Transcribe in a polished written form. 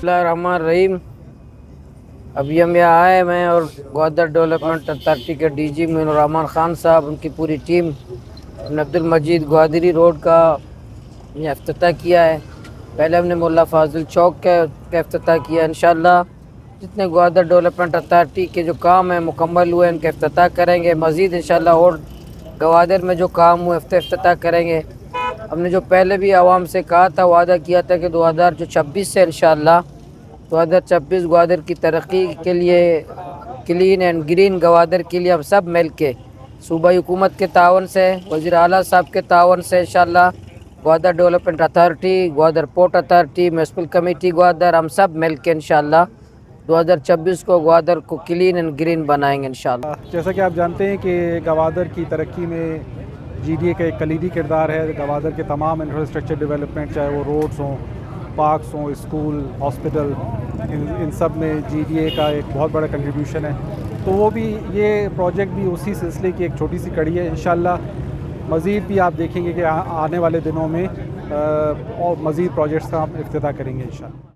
बिस्मिल्लाहिर्रहमानिर्रहीम। अभी हम यहाँ आए मैं और ग्वादर डेवलपमेंट अथॉरिटी के डीजी मोइनुर रहमान ख़ान साहब, उनकी पूरी टीम हमने अब्दुल मजीद ग्वादरी रोड का इफ्तिताह किया है। पहले हमने मुल्ला फाजिल चौक का इफ्तिताह किया। इंशाअल्लाह जितने ग्वादर डेवलपमेंट अथॉरिटी के जो काम है मुकम्मल हुए उनका इफ्तिताह करेंगे। मज़ीद इंशाअल्लाह और ग्वादर में जो काम हुए इफ्तिताह करेंगे। हमने जो पहले भी आवाम से कहा था, वादा किया था कि 2026 से इंशाअल्लाह 2026 ग्वादर की तरक्की के लिए, क्लीन एंड ग्रीन ग्वादर के लिए हम सब मिल के सूबाई हुकूमत के तावन से, वज़ीर आला साहब के तावन से इंशाअल्लाह Gwadar development authority, Gwadar port authority, municipal committee Gwadar, हम सब मिल के इंशाअल्लाह 2026 को ग्वादर को क्लीन एंड ग्रीन बनाएंगे इंशाअल्लाह। जैसा कि आप जानते हैं कि ग्वादर की तरक्की में जीडीए का एक कलीदी किरदार है। ग्वादर के तमाम इंफ्रास्ट्रक्चर डेवलपमेंट, चाहे वो रोड्स हों, पार्क्स हों, स्कूल, हॉस्पिटल, इन सब में जीडीए का एक बहुत बड़ा कंट्रीब्यूशन है। तो वो भी, ये प्रोजेक्ट भी उसी सिलसिले की एक छोटी सी कड़ी है। इंशाअल्लाह मज़ीद भी आप देखेंगे कि आने वाले दिनों में और मज़ीद प्रोजेक्ट्स का हम इफ्तिताह करेंगे इंशाअल्लाह।